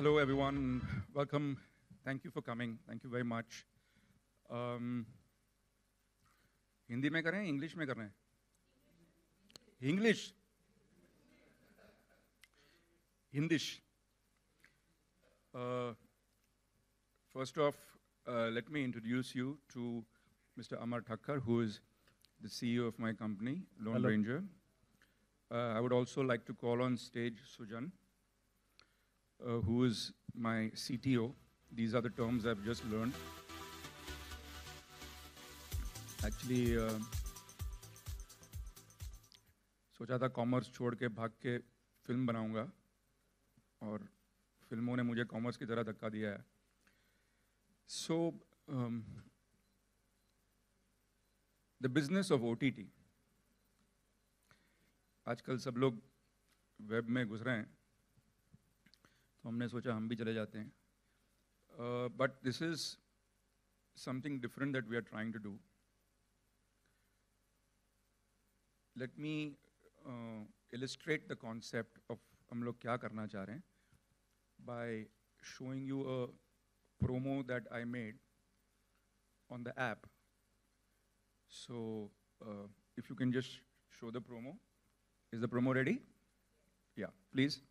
Hello, everyone. Welcome. Thank you for coming. Thank you very much. Hindi में करें, English में करें? English, हिंदिश. First off, let me introduce you to Mr. Amar Thakkar, who is the CEO of my company, Lone Hello. Ranger. I would also like to call on stage Sujan, who is my CTO. These are the terms I've just learned. Actually, सोचा था commerce छोड़ के भाग के film बनाऊंगा और फिल्मों ने मुझे कॉमर्स की तरह धक्का दिया है. So, the business of OTT. आजकल सब लोग वेब में घुस रहे हैं, तो हमने सोचा हम भी चले जाते हैं. But this is something different that we are trying to do. Let me illustrate the concept of हम लोग क्या करना चाह रहे हैं by showing you a promo that I made on the app. So if you can just show the promo. Is the promo ready? Yeah, please.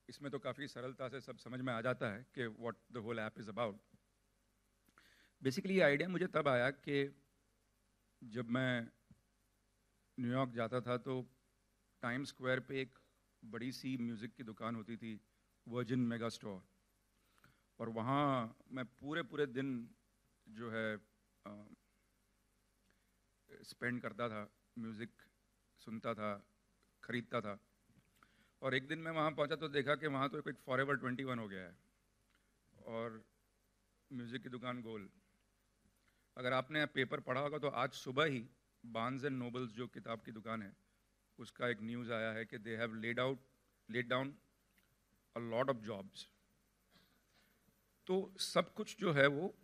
इसमें तो काफ़ी सरलता से सब समझ में आ जाता है कि what the whole app is about. Basically ये आइडिया मुझे तब आया कि जब मैं न्यूयॉर्क जाता था तो टाइम स्क्वायर पे एक बड़ी सी म्यूज़िक की दुकान होती थी, वर्जिन मेगा स्टोर, और वहाँ मैं पूरे दिन जो है स्पेंड करता था, म्यूज़िक सुनता था, ख़रीदता था. और एक दिन मैं वहाँ पहुँचा तो देखा कि वहाँ तो एक फॉरएवर 21 हो गया है और म्यूज़िक की दुकान गोल. अगर आपने पेपर पढ़ा होगा तो आज सुबह ही बार्न्स एंड नोबल्स जो किताब की दुकान है उसका एक न्यूज़ आया है कि they have laid down a lot of jobs. तो सब कुछ जो है वो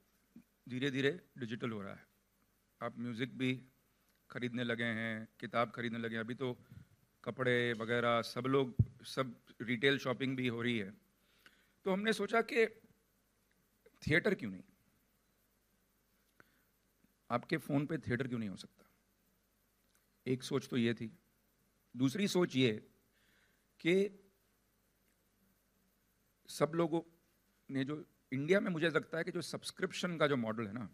धीरे धीरे डिजिटल हो रहा है. आप म्यूज़िक भी खरीदने लगे हैं, किताब खरीदने लगे हैं, अभी तो कपड़े वगैरह सब रिटेल शॉपिंग भी हो रही है. तो हमने सोचा कि थिएटर क्यों नहीं, आपके फ़ोन पे थिएटर क्यों नहीं हो सकता. एक सोच तो ये थी. दूसरी सोच ये कि सब लोगों ने जो इंडिया में मुझे लगता है कि जो सब्सक्रिप्शन का जो मॉडल है ना,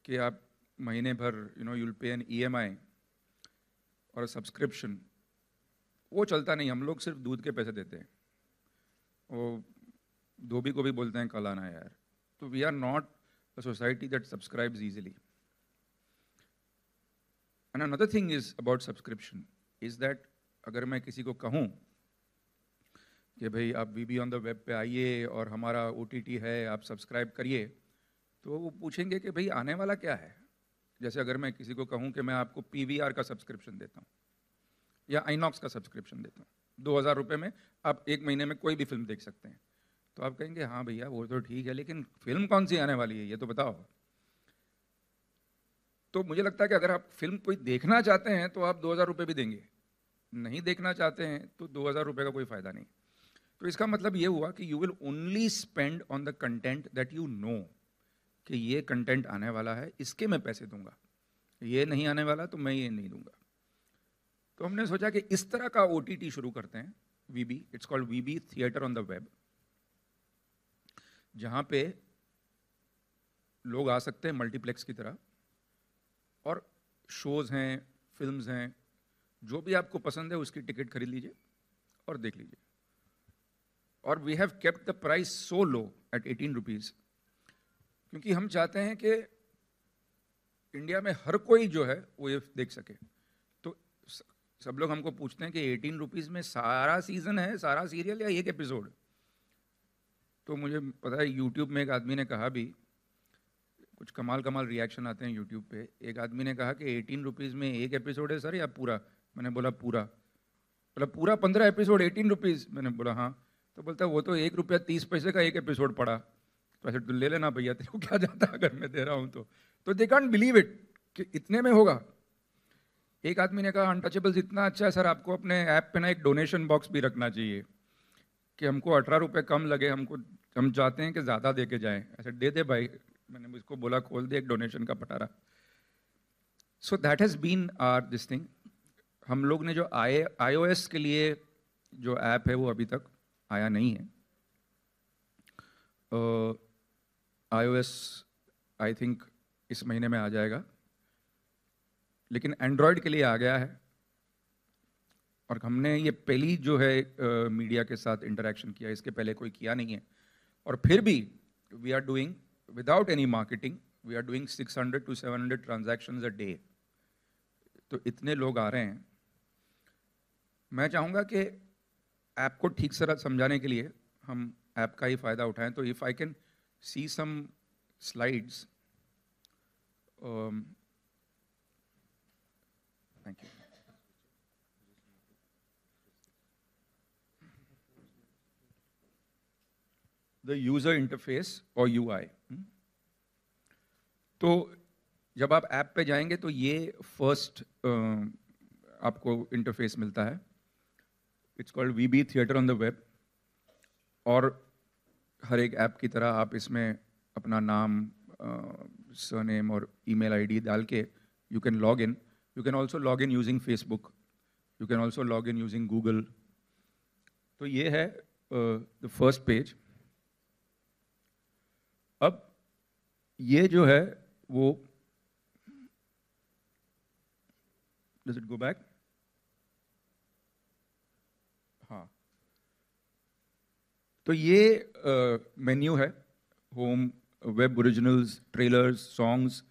कि आप महीने भर you'll pay an EMI और सब्सक्रिप्शन, वो चलता नहीं. हम लोग सिर्फ दूध के पैसे देते हैं. वो धोबी को भी बोलते हैं कल आना यार. तो we are not a society that subscribes easily. And another thing is about subscription is that अगर मैं किसी को कहूँ कि भाई आप वीबी ऑन द वेब पे आइए और हमारा OTT है, आप सब्सक्राइब करिए, तो वो पूछेंगे कि भाई आने वाला क्या है. जैसे अगर मैं किसी को कहूँ कि मैं आपको PVR का सब्सक्रिप्शन देता हूँ या आइनॉक्स का सब्सक्रिप्शन देता हूँ, 2000 रुपये में आप एक महीने में कोई भी फिल्म देख सकते हैं, तो आप कहेंगे हाँ भैया वो तो ठीक है, लेकिन फिल्म कौन सी आने वाली है ये तो बताओ. तो मुझे लगता है कि अगर आप फिल्म कोई देखना चाहते हैं तो आप 2000 रुपये भी देंगे, नहीं देखना चाहते हैं तो 2000 रुपये का कोई फ़ायदा नहीं. तो इसका मतलब ये हुआ कि you will only spend on the content that you know कि ये कंटेंट आने वाला है, इसके मैं पैसे दूंगा, ये नहीं आने वाला तो मैं ये नहीं दूंगा. तो हमने सोचा कि इस तरह का OTT शुरू करते हैं, VB. It's called VB theatre on the web, जहाँ पे लोग आ सकते हैं मल्टीप्लेक्स की तरह और शोज़ हैं, फिल्म्स हैं, जो भी आपको पसंद है उसकी टिकट खरीद लीजिए और देख लीजिए. और we have kept the price so low at 18 rupees, क्योंकि हम चाहते हैं कि इंडिया में हर कोई जो है वो ये देख सके. तो सब लोग हमको पूछते हैं कि 18 रुपीज़ में सारा सीज़न है, सारा सीरियल या एक एपिसोड. तो मुझे पता है यूट्यूब में एक आदमी ने कहा भी, कुछ कमाल रिएक्शन आते हैं यूट्यूब पे. एक आदमी ने कहा कि 18 रुपीज़ में एक एपिसोड है सर या पूरा. मैंने बोला पूरा. बोला पूरा 15 एपिसोड 18 रुपीज़. मैंने बोला हाँ. तो बोलता वो तो ₹1.30 का एक एपिसोड पड़ा. तो ऐसे तो ले लेना भैया, तेरे को क्या जाता अगर मैं दे रहा हूँ तो. दे कांट बिलीव इट कि इतने में होगा. एक आदमी ने कहा अनटचेबल्स इतना अच्छा है सर, आपको अपने ऐप पे ना एक डोनेशन बॉक्स भी रखना चाहिए कि हमको 18 रुपये कम लगे, हमको हम चाहते हैं कि ज़्यादा दे के जाएँ, ऐसे दे दे भाई। मैंने मुझको बोला खोल दे एक डोनेशन का पटारा। So that has been are this thing. हम लोग ने जो iOS के लिए जो ऐप है वो अभी तक आया नहीं है। iOS आई थिंक इस महीने में आ जाएगा, लेकिन एंड्रॉयड के लिए आ गया है। और हमने ये पहली जो है मीडिया के साथ इंटरेक्शन किया, इसके पहले कोई किया नहीं है। और फिर भी we are doing without any marketing, we are doing 600 to 700 transactions a day. तो इतने लोग आ रहे हैं। मैं चाहूँगा कि ऐप को ठीक से समझाने के लिए हम ऐप का ही फ़ायदा उठाएं। तो if I can see some slides. Thank you. The user interface और UI। तो जब आप ऐप पे जाएंगे तो ये फर्स्ट आपको इंटरफेस मिलता है। It's called VB theatre on the web. और हर एक ऐप की तरह आप इसमें अपना नाम, सरनेम और ईमेल आईडी डाल के you can log in. You can also log in using Facebook, you can also log in using Google. तो ये है द फर्स्ट पेज। अब ये जो है वो, डज इट गो बैक? हाँ, तो ये मेन्यू है। Home, web originals, trailers, songs,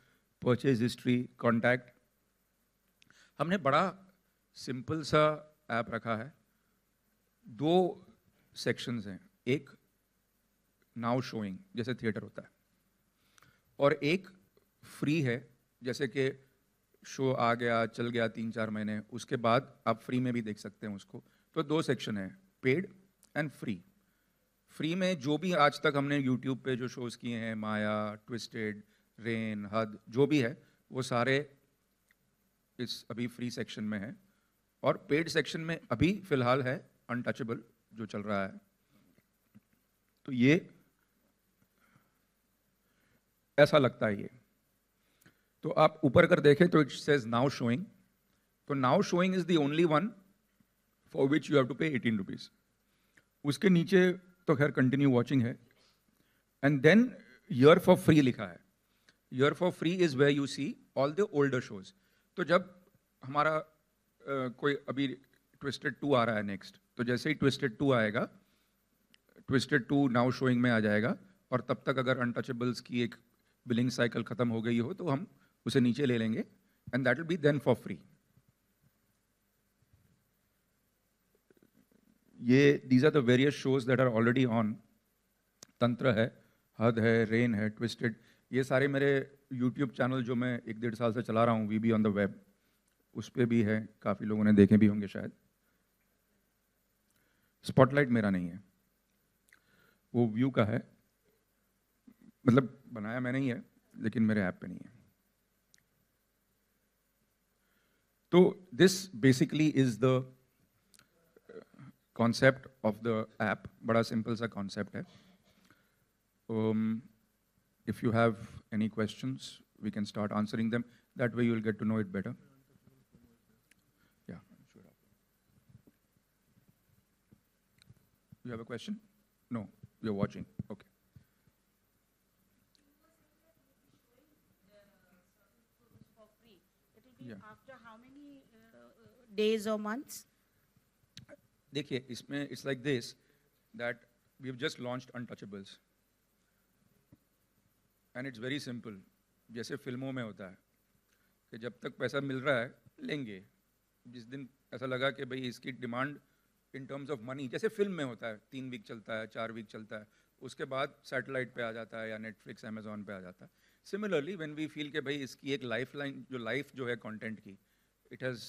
purchase history, contact. हमने बड़ा सिंपल सा ऐप रखा है। 2 सेक्शंस हैं, एक नाउ शोइंग जैसे थिएटर होता है, और एक फ्री है, जैसे कि शो आ गया चल गया 3-4 महीने, उसके बाद आप फ्री में भी देख सकते हैं उसको। तो 2 सेक्शन है, पेड एंड फ्री। फ्री में जो भी आज तक हमने यूट्यूब पे जो शोज़ किए हैं, माया, ट्विस्टेड, रेन, हद, जो भी है वो सारे इस अभी फ्री सेक्शन में है। और पेड सेक्शन में अभी फिलहाल है अनटचेबल जो चल रहा है। तो ये ऐसा लगता है ये। तो आप ऊपर कर देखें तो इट सेज नाउ शोइंग। तो now showing is the only one for which you have to pay 18 rupees. उसके नीचे तो खैर कंटिन्यू वॉचिंग है। And then year for free लिखा है। Year for free is where you see all the older shows. तो जब हमारा कोई अभी ट्विस्टेड 2 आ रहा है नेक्स्ट, तो जैसे ही ट्विस्टेड 2 आएगा, ट्विस्टेड 2 नाउ शोइंग में आ जाएगा। और तब तक अगर अनटचेबल्स की एक बिलिंग साइकिल खत्म हो गई हो तो हम उसे नीचे ले लेंगे, and that will be then for free. ये these are the various shows that are already on. तंत्र है, हद है, रेन है, ट्विस्टेड। ये सारे मेरे यूट्यूब चैनल जो मैं 1-1.5 साल से चला रहा हूँ, VB ऑन द वेब, उस पर भी है। काफ़ी लोगों ने देखे भी होंगे शायद। स्पॉटलाइट मेरा नहीं है, वो व्यू का है, मतलब बनाया मैंने ही है, लेकिन मेरे ऐप पे नहीं है। तो this basically is the concept of the app. बड़ा सिंपल सा कॉन्सेप्ट है। If you have any questions, we can start answering them. That way you will get to know it better. Yeah, sure. You have a question? No, you're watching. Okay. For free. It will be Yeah. after how many days or months? देखिए, इसमें it's like this, that we've just launched Untouchables. And it's very simple. जैसे फिल्मों में होता है कि जब तक पैसा मिल रहा है लेंगे, जिस दिन ऐसा लगा कि भाई इसकी demand in terms of money, जैसे फिल्म में होता है 3 वीक चलता है, 4 वीक चलता है, उसके बाद सैटेलाइट पे आ जाता है या नेटफ्लिक्स, अमेजोन पे आ जाता है। सिमिलरली व्हेन वी फील कि भाई इसकी एक लाइफ लाइन, जो लाइफ जो है कंटेंट की, it has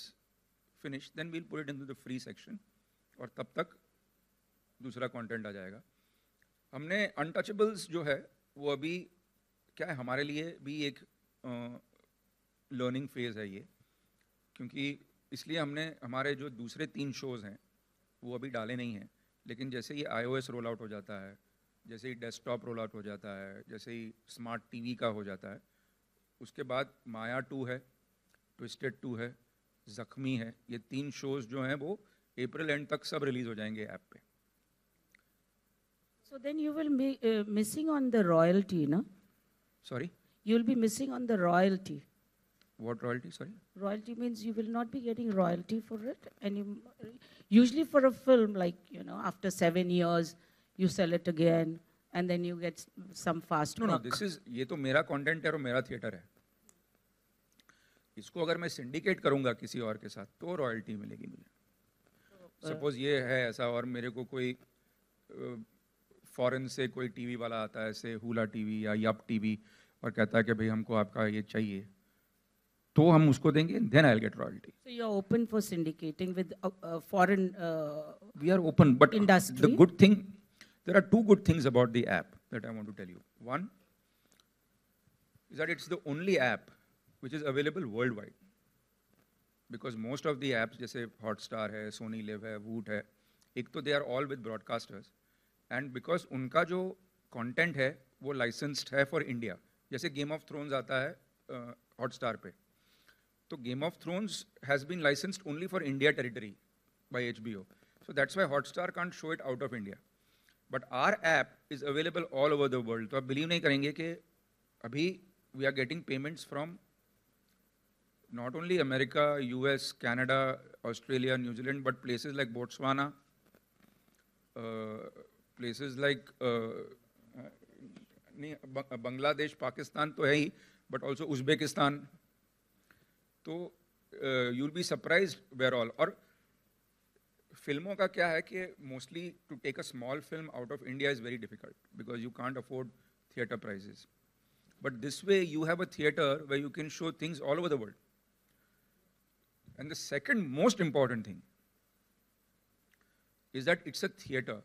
finish, then we'll put it into the free section, और तब तक दूसरा कंटेंट आ जाएगा। हमने अनटचेबल्स जो है वो अभी क्या है, हमारे लिए भी एक लर्निंग फेज़ है ये, क्योंकि इसलिए हमने हमारे जो दूसरे 3 शोज़ हैं वो अभी डाले नहीं हैं, लेकिन जैसे ही iOS रोल आउट हो जाता है, जैसे ही डेस्कटॉप रोल आउट हो जाता है, जैसे ही स्मार्ट टीवी का हो जाता है, उसके बाद माया 2 है, ट्विस्टेड 2 है, जख्मी है, ये 3 शोज़ जो हैं वो अप्रैल एंड तक सब रिलीज़ हो जाएंगे ऐप पे। So then you will be missing on the royalty, no? Sorry, You will be missing on the royalty. What royalty? Sorry, Royalty means you will not be getting royalty for it. And usually for a film, like, you know, after 7 years, you sell it again, and then you get some fast no no, buck. This is, ये तो मेरा content है और मेरा theatre है। इसको अगर मैं सिंडिकेट करूंगा किसी और के साथ तो रॉयल्टी मिलेगी मुझे। सपोज ये है ऐसा और मेरे को कोई फॉरेन से कोई टीवी वाला आता है, ऐसे हुला टीवी या यप टीवी, और कहता है कि भाई हमको आपका ये चाहिए, तो हम उसको देंगे, then I will get royalty. So you're open for syndicating with foreign We are open, but industry. the good thing, there are 2 good things about the app that I want to tell you. One is that it's the only app which is available worldwide. Because most of the apps, जैसे Hotstar है, Sony Live है, Voot है, एक तो they are all with broadcasters, and because उनका जो content है वो licensed है for India. जैसे Game of Thrones आता है Hotstar पे, तो Game of Thrones has been licensed only for India territory by HBO. So that's why Hotstar can't show it out of India. But our app is available all over the world. तो आप believe नहीं करेंगे कि अभी we are getting payments from not only America, US, Canada, Australia, New Zealand, but places like Botswana, places like Bangladesh, Pakistan तो है ही, but also Uzbekistan. तो you'll be surprised where all. और फिल्मों का क्या है कि mostly to take a small film out of India is very difficult because you can't afford theatre prices. But this way you have a theatre where you can show things all over the world. And the second most important thing is that it's a theatre.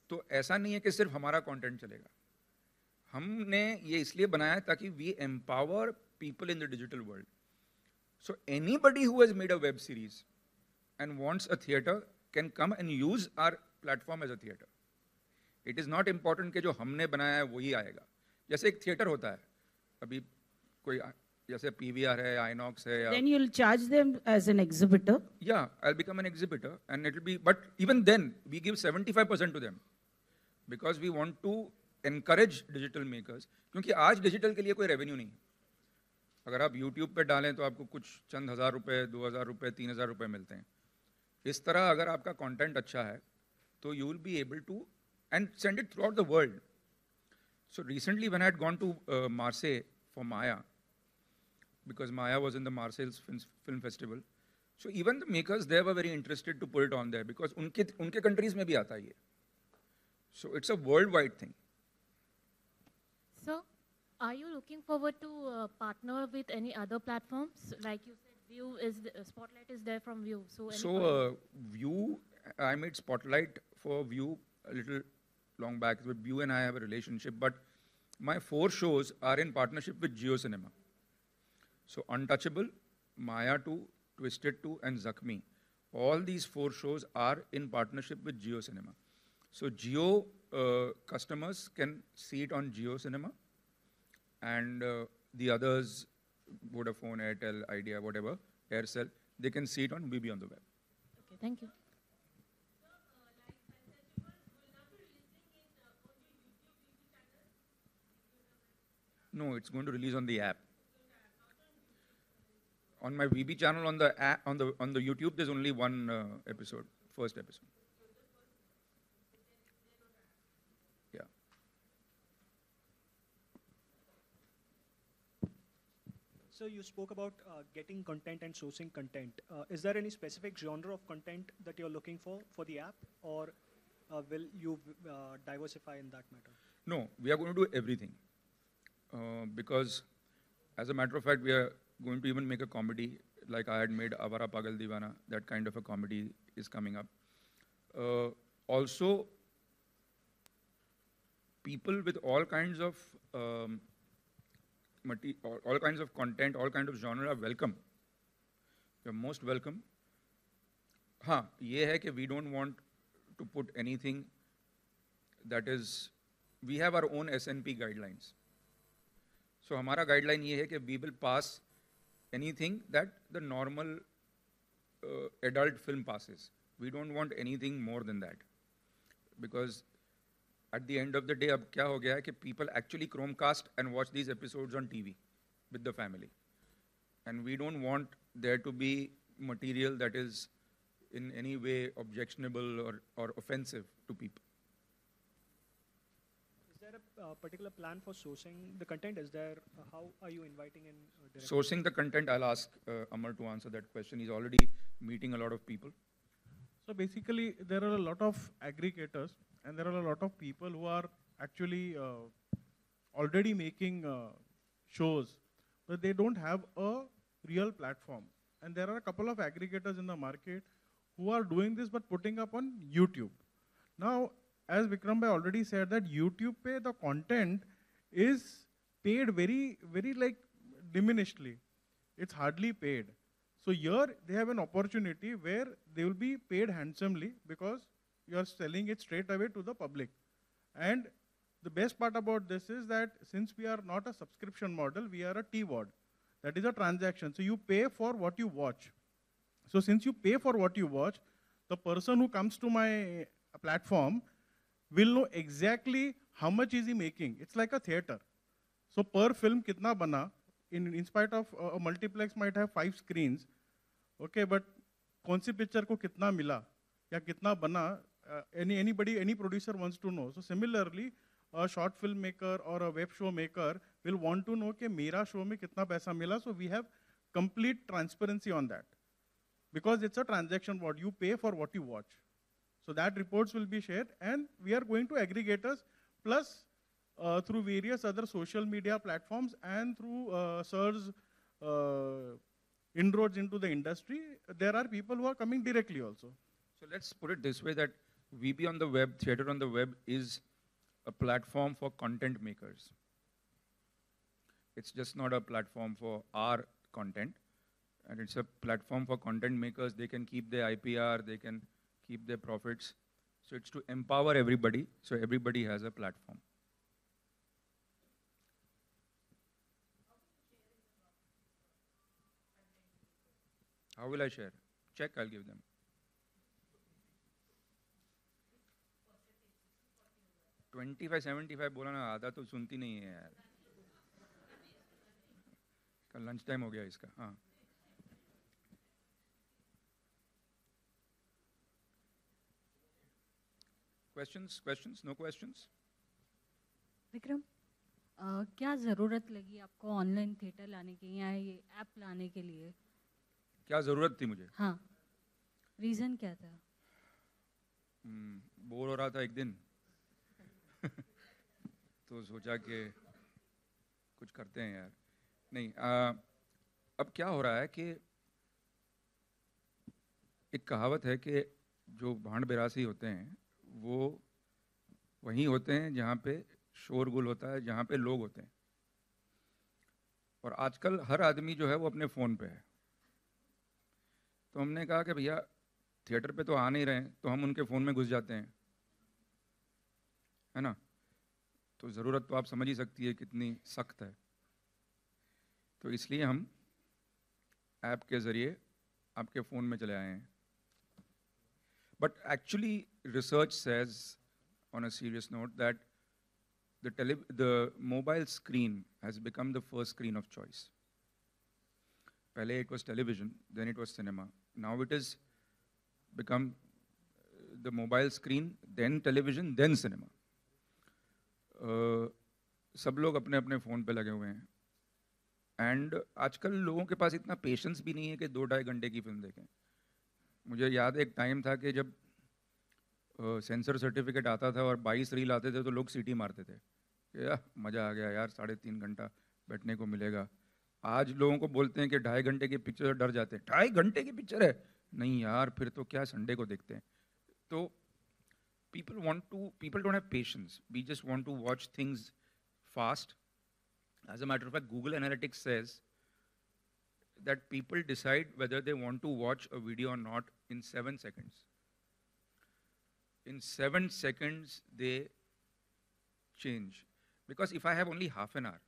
तो ऐसा नहीं है कि सिर्फ हमारा content चलेगा। हमने ये इसलिए बनाया ताकि we empower people in the digital world. So anybody who has made a web series and wants a theatre can come and use our platform as a theatre. It is not important कि जो हमने बनाया है वही आएगा। जैसे एक theatre होता है, अभी कोई जैसे PVR है, INOX है, Then you'll charge them as an exhibitor. Yeah, I'll become an exhibitor and it'll be, but even then we give 75% to them because we want to encourage digital makers, क्योंकि आज digital के लिए कोई revenue नहीं है। अगर आप YouTube पे डालें तो आपको कुछ चंद हज़ार रुपए, 2,000 रुपए, 3,000 रुपए मिलते हैं। इस तरह अगर आपका कंटेंट अच्छा है तो you will be able to and send it throughout the world. So recently when I had gone to Marseille for Maya, because Maya was in the Marseille Film Festival, so even the makers there were very interested to put it on there because उनके countries में भी आता है ये. So it's a worldwide thing. So, are you looking forward to partner with any other platforms? Like you said, View is Spotlight is there from View. So, View, I made Spotlight for View a little long back. With View and I have a relationship, but my 4 shows are in partnership with Jio Cinema. So Untouchable, Maya 2, Twisted 2, and Zakhmi. All these 4 shows are in partnership with Jio Cinema. So Jio customers can see it on Jio Cinema, and the others, Vodafone, Airtel, Idea, whatever, Aircel, they can see it on VB on the web. okay, thank you. No, it's going to release on the app. On my VB channel on the app, on the YouTube, there's only one episode, first episode. Yeah. So you spoke about getting content and sourcing content. Is there any specific genre of content that you're looking for the app, or will you diversify in that matter? No, we are going to do everything. Because, as a matter of fact, we are going to even make a comedy, like I had made Avara Pagal Divana, that kind of a comedy is coming up. Also, people with all kinds of all kinds of content, all kinds of genre are welcome. you're most welcome. हाँ, ये है कि we don't want to put anything that is, we have our own SNP guidelines. So हमारा guideline ये है कि we will pass anything that the normal adult film passes. We don't want anything more than that. Because at the end of the day, अब क्या हो गया है कि people actually Chromecast and watch these episodes on TV with the family. And we don't want there to be material that is in any way objectionable or offensive to people. Is there a particular plan for sourcing the content? Is there, how are you inviting in directors? Sourcing the content, I'll ask Amar to answer that question. He's already meeting a lot of people. So basically, there are a lot of aggregators and there are a lot of people who are actually already making shows, but they don't have a real platform. And there are a couple of aggregators in the market who are doing this but putting up on YouTube. Now, as Vikram bhai already said, that YouTube pay the content is paid very, very like diminishedly. It's hardly paid. So here they have an opportunity where they will be paid handsomely because you are selling it straight away to the public. And the best part about this is that since we are not a subscription model, we are a TVOD. That is a transaction. So you pay for what you watch. So since you pay for what you watch, the person who comes to my platform will know exactly how much is he making. It's like a theater. So per film kitna bana, in spite of a multiplex might have 5 screens, okay, but kaun si picture ko kitna mila, ya kitna bana, any producer wants to know. So similarly, a short film maker or a web show maker will want to know कि मेरा show में कितना पैसा मिला. So we have complete transparency on that. Because it's a transaction what you pay for what you watch. So that reports will be shared and we are going to aggregators plus through various other social media platforms and through SIR's inroads into the industry, there are people who are coming directly also. So let's put it this way, that VB on the web, Theatre on the Web is a platform for content makers. It's just not a platform for our content. And it's a platform for content makers. They can keep their IPR, they can keep their profits. So it's to empower everybody, so everybody has a platform. How will I share? Check, I'll give them. 25-75 बोला ना, आधा तो सुनती नहीं है यार. कल lunch time हो गया इसका. हाँ. Questions? No questions? विक्रम, क्या ज़रूरत लगी आपको ऑनलाइन थिएटर लाने की या ये ऐप लाने के लिए? क्या ज़रूरत थी मुझे? हाँ, रीज़न क्या था? बोर हो रहा था एक दिन तो सोचा कि कुछ करते हैं यार. नहीं, अब क्या हो रहा है कि एक कहावत है कि जो भांड बिरासी होते हैं वो वहीं होते हैं जहाँ पे शोरगुल होता है, जहाँ पे लोग होते हैं. और आजकल हर आदमी जो है वो अपने फ़ोन पे है. तो हमने कहा कि भैया थिएटर पे तो आ नहीं रहे हैं, तो हम उनके फ़ोन में घुस जाते हैं, है ना. तो ज़रूरत तो आप समझ ही सकती है कितनी सख्त है. तो इसलिए हम ऐप के ज़रिए आपके फ़ोन में चले आए हैं. But actually, research says, on a serious note, that the mobile screen has become the first screen of choice. Pehle it was television, then it was cinema. Now it has become the mobile screen, then television, then cinema. सब लोग अपने अपने phone पे लगे हुए हैं. And आजकल लोगों के पास इतना पेशेंस भी नहीं है कि 2-2.5 घंटे की फिल्म देखें. मुझे याद है एक टाइम था कि जब सेंसर सर्टिफिकेट आता था और 22 रील आते थे तो लोग सीटी मारते थे कि यार मज़ा आ गया यार, 3.5 घंटा बैठने को मिलेगा. आज लोगों को बोलते हैं कि 2.5 घंटे की पिक्चर से डर जाते हैं. 2.5 घंटे की पिक्चर है? नहीं यार, फिर तो क्या संडे को देखते हैं. तो people don't have patience. We just want to watch things fast. As a matter of fact, Google Analytics says that people decide whether they want to watch a video or not in 7 seconds. In 7 seconds, they change. Because if I have only half an hour,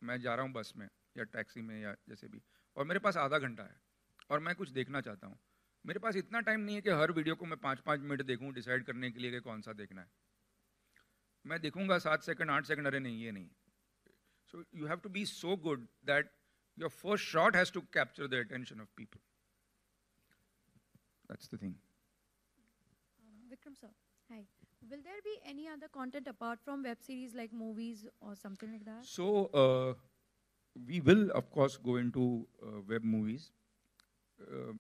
मैं जा रहा हूँ बस में या taxi में या जैसे भी, और मेरे पास आधा घंटा है और मैं कुछ देखना चाहता हूँ, मेरे पास इतना टाइम नहीं है कि हर वीडियो को मैं 5-5 मिनट देखूँ डिसाइड करने के लिए कि कौन सा देखना है. मैं देखूंगा 7 सेकंड 8 सेकंड, अरे नहीं ये नहीं. So you have to be so good that your first shot has to capture the attention of people. That's the thing. Vikram sir, hi. Will there be any other content apart from web series like movies or something like that? So we will, of course, go into web movies. So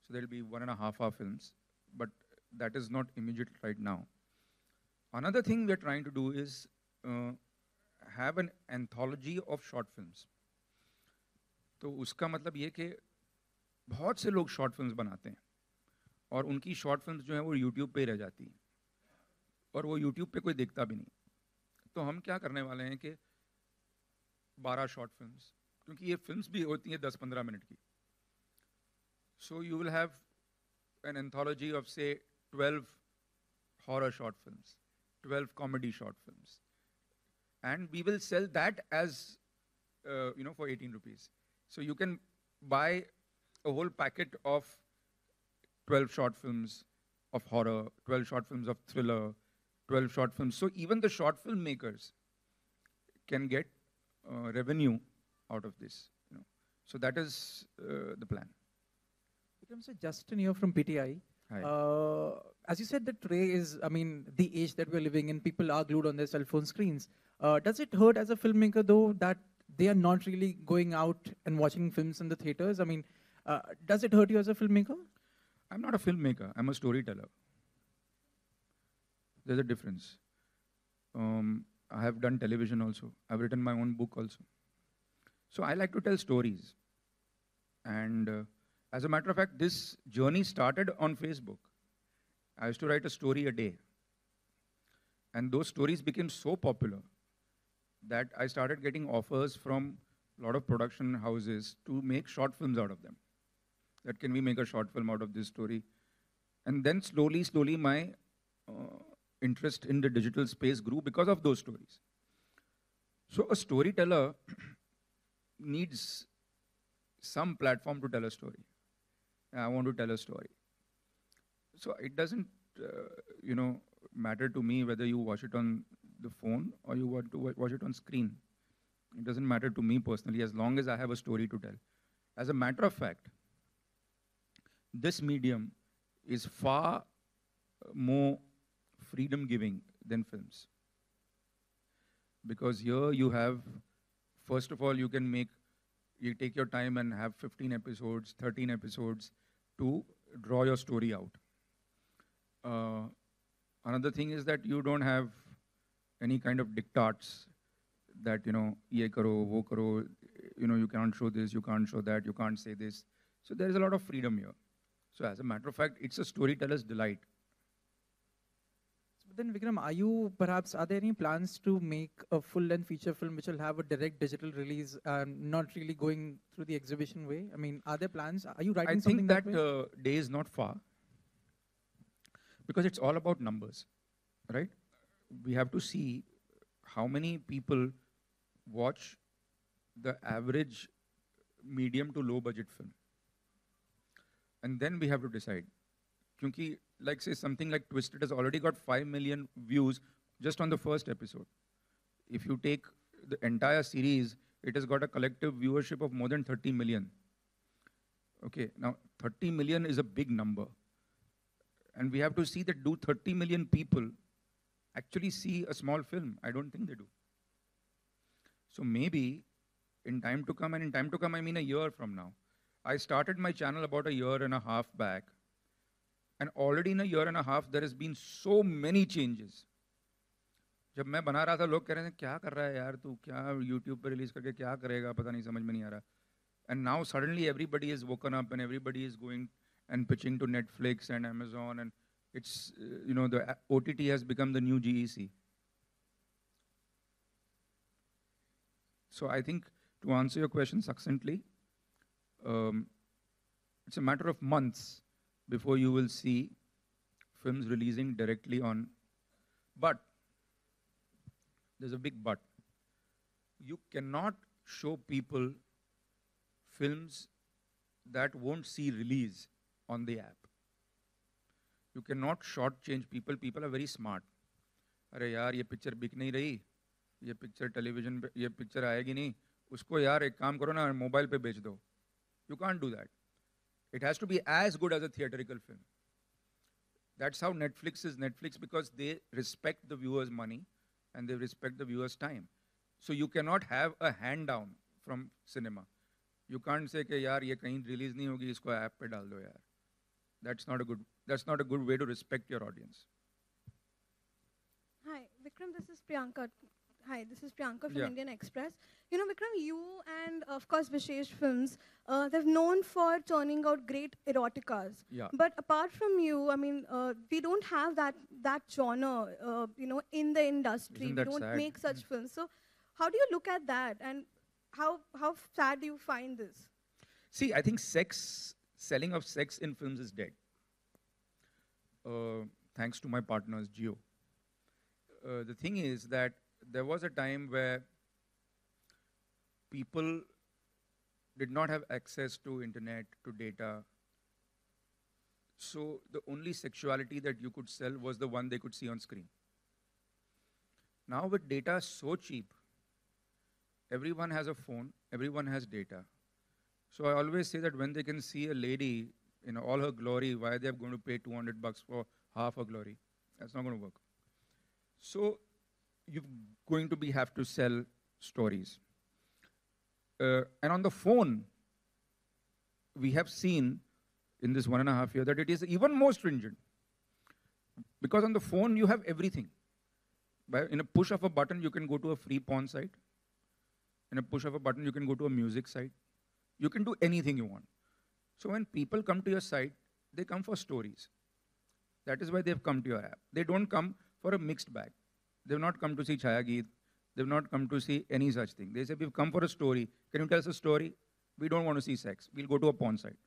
there will be 1.5 hour films, but that is not immediate right now. Another thing we are trying to do is have an anthology of short films. तो उसका मतलब ये कि बहुत से लोग short films बनाते हैं और उनकी शॉर्ट फिल्म्स जो हैं वो यूट्यूब पे ही रह जाती हैं और वो यूट्यूब पे कोई देखता भी नहीं. तो हम क्या करने वाले हैं कि 12 शॉर्ट फिल्म्स, क्योंकि ये फिल्म्स भी होती हैं 10-15 मिनट की. So you will have an anthology of से 12 horror short films, 12 comedy short films, and we will sell that as for 18 rupees. So you can buy a whole packet of 12 short films of horror, 12 short films of thriller, 12 short films. So even the short film makers can get revenue out of this. So that is the plan. Vikram sir, Justin here from PTI. Hi. As you said, that today is, the age that we're living in, people are glued on their cell phone screens. Does it hurt as a filmmaker, though, that they are not really going out and watching films in the theaters? Does it hurt you as a filmmaker? I'm not a filmmaker. I'm a storyteller. There's a difference. I have done television also. I've written my own book also. So I like to tell stories. And as a matter of fact, this journey started on Facebook. I used to write a story a day. And those stories became so popular that I started getting offers from a lot of production houses to make short films out of them. That can we make a short film out of this story? And then slowly my interest in the digital space grew because of those stories. So a storyteller needs some platform to tell a story. I want to tell a story. So it doesn't, matter to me whether you watch it on the phone or you want to watch it on screen. It doesn't matter to me personally as long as I have a story to tell. As a matter of fact, this medium is far more freedom-giving than films. Because here you have, first of all, you take your time and have 15 episodes, 13 episodes to draw your story out. Another thing is that you don't have any kind of diktats that, ye karo, wo karo, you can't show this, you can't show that, you can't say this. So there is a lot of freedom here. So as a matter of fact, it's a storyteller's delight. But then, Vikram, are there any plans to make a full-length feature film which will have a direct digital release, not really going through the exhibition way? Are there plans? Are you writing something that way? I think that day is not far. Because it's all about numbers, right? We have to see how many people watch the average medium to low budget film. And then we have to decide. Because, like say something like Twisted has already got 5 million views just on the first episode. If you take the entire series, it has got a collective viewership of more than 30 million. Okay, now 30 million is a big number. And we have to see that do 30 million people actually see a small film? I don't think they do. So maybe in time to come, and in time to come I mean a year from now. I started my channel about a year and a half back. And already in a year and a half, there has been so many changes. जब मैं बना रहा था लोग कह रहे थे क्या कर रहा है यार तू क्या YouTube पे रिलीज करके क्या करेगा पता नहीं समझ में नहीं आ रहा. And now suddenly everybody is woken up and everybody is going and pitching to Netflix and Amazon, and it's, the OTT has become the new GEC. So I think to answer your question succinctly, um, it's a matter of months before you will see films releasing directly on. But there's a big but. You cannot show people films that won't see release on the app. You cannot shortchange people. People are very smart. अरे यार ये picture बिक नहीं रही, ये picture television पे, ये picture आएगी नहीं, उसको यार एक काम करो ना मोबाइल पे बेच दो. You can't do that. It has to be as good as a theatrical film. That's how Netflix is Netflix, because they respect the viewer's money and they respect the viewer's time. So you cannot have a hand down from cinema. You can't say कि यार ये कहीं release नहीं होगी, इसको app पे डाल दो यार. That's not a good way to respect your audience. Hi, Vikram, this is Priyanka. Hi, this is Priyanka from Yeah. Indian Express. You know, Vikram, you and, of course, Vishesh Films, they're known for turning out great eroticas. Yeah. But apart from you, I mean, we don't have that genre, in the industry. Isn't We that don't sad? make such films. So how do you look at that? And how sad do you find this? See, I think selling of sex in films is dead. Thanks to my partners, Geo. The thing is that there was a time where people did not have access to internet, to data. So the only sexuality that you could sell was the one they could see on screen. Now with data so cheap, everyone has a phone, everyone has data. So I always say that when they can see a lady in all her glory, why they're going to pay $200 for half her glory? That's not going to work. So you're going to have to sell stories. And on the phone, we have seen in this 1.5 years that it is even more stringent. Because on the phone, you have everything. In a push of a button, you can go to a free porn site. In a push of a button, you can go to a music site. You can do anything you want. So when people come to your site, they come for stories. That is why they've come to your app. They don't come for a mixed bag. They've not come to see Chaya Geet. They've not come to see any such thing. They say, we've come for a story. Can you tell us a story? We don't want to see sex. We'll go to a porn site.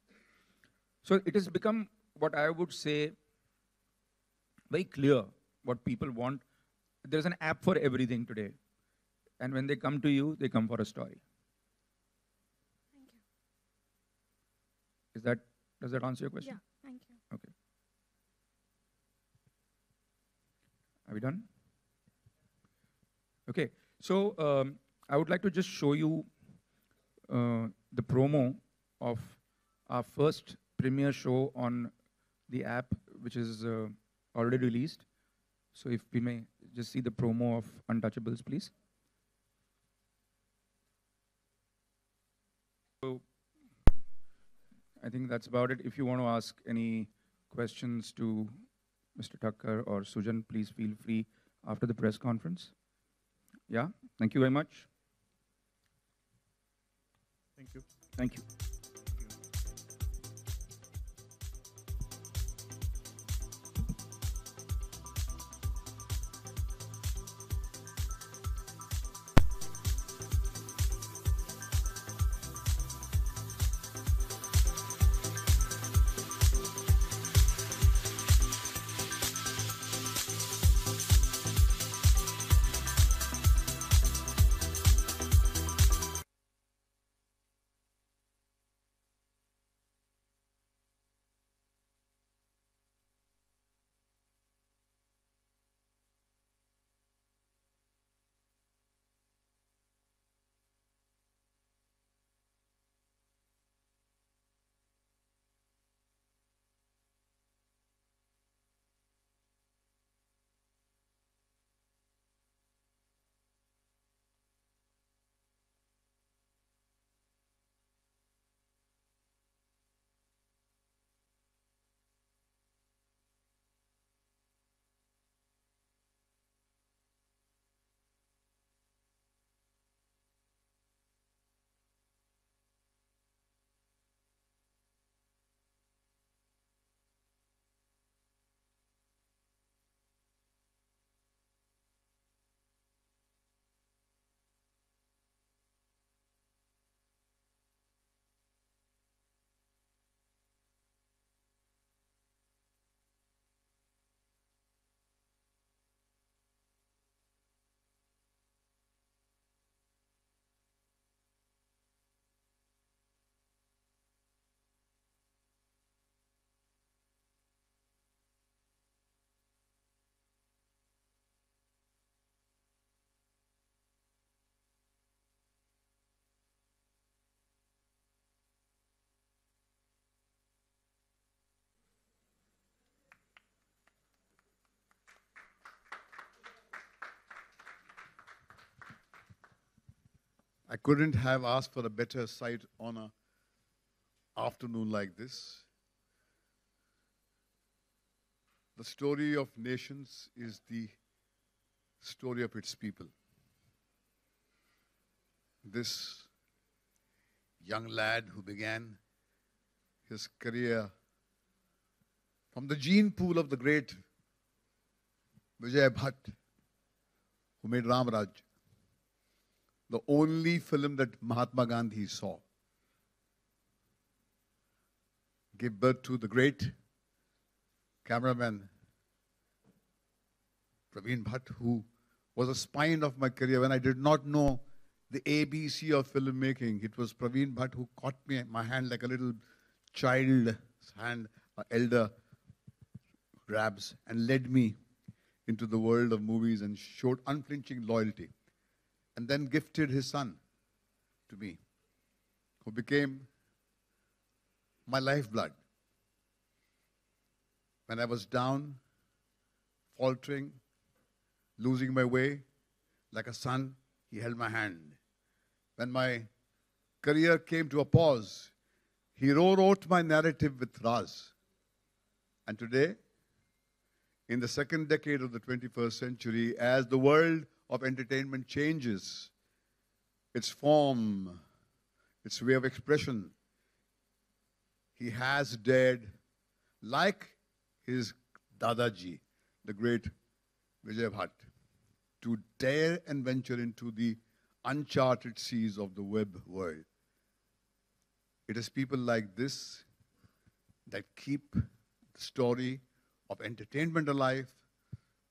So it has become, what I would say, very clear what people want. There's an app for everything today. And when they come to you, they come for a story. Thank you. Does that answer your question? Yeah, thank you. Okay. Are we done? Okay. So I would like to just show you the promo of our first premiere show on the app, which is already released. So if we may just see the promo of Untouchables, please. So I think that's about it. If you want to ask any questions to Mr. Thakkar or Sujan, please feel free after the press conference. Yeah, thank you very much. Thank you. Thank you. I couldn't have asked for a better sight on a afternoon like this. The story of nations is the story of its people. This young lad who began his career from the gene pool of the great Vijay Bhatt, who made Ramraj, the only film that Mahatma Gandhi saw, gave birth to the great cameraman Praveen Bhatt, who was a spine of my career. When I did not know the ABC of filmmaking, it was Praveen Bhatt who caught me my hand like a little child's hand, an elder grabs, and led me into the world of movies and showed unflinching loyalty. And then gifted his son to me, who became my lifeblood. When I was down, faltering, losing my way, like a son, he held my hand. When my career came to a pause, he wrote my narrative with Raz. And today, in the second decade of the 21st century, as the world of entertainment changes its form, its way of expression, he has dared, like his Dadaji, the great Vijay Bhatt, to dare and venture into the uncharted seas of the web world. It is people like this that keep the story of entertainment alive,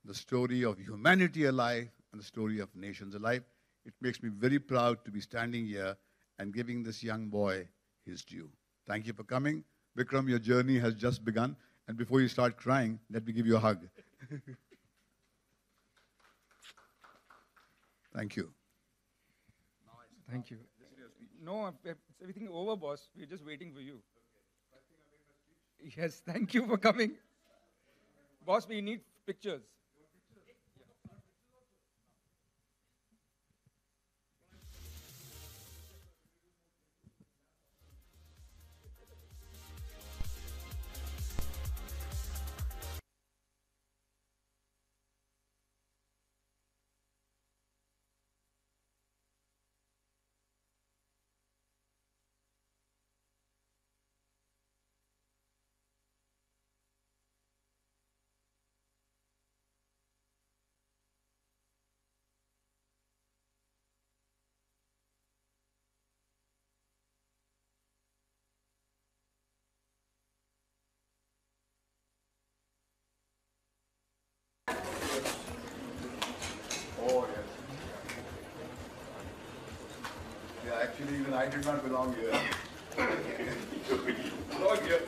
the story of humanity alive, and the story of nations alive. It makes me very proud to be standing here and giving this young boy his due. Thank you for coming. Vikram, your journey has just begun. And before you start crying, let me give you a hug. Thank you. Thank you. No, it's everything over, boss. We're just waiting for you. Yes, thank you for coming. Boss, we need pictures. Oh, yes. Yeah, actually, even I did not belong here. Belong here.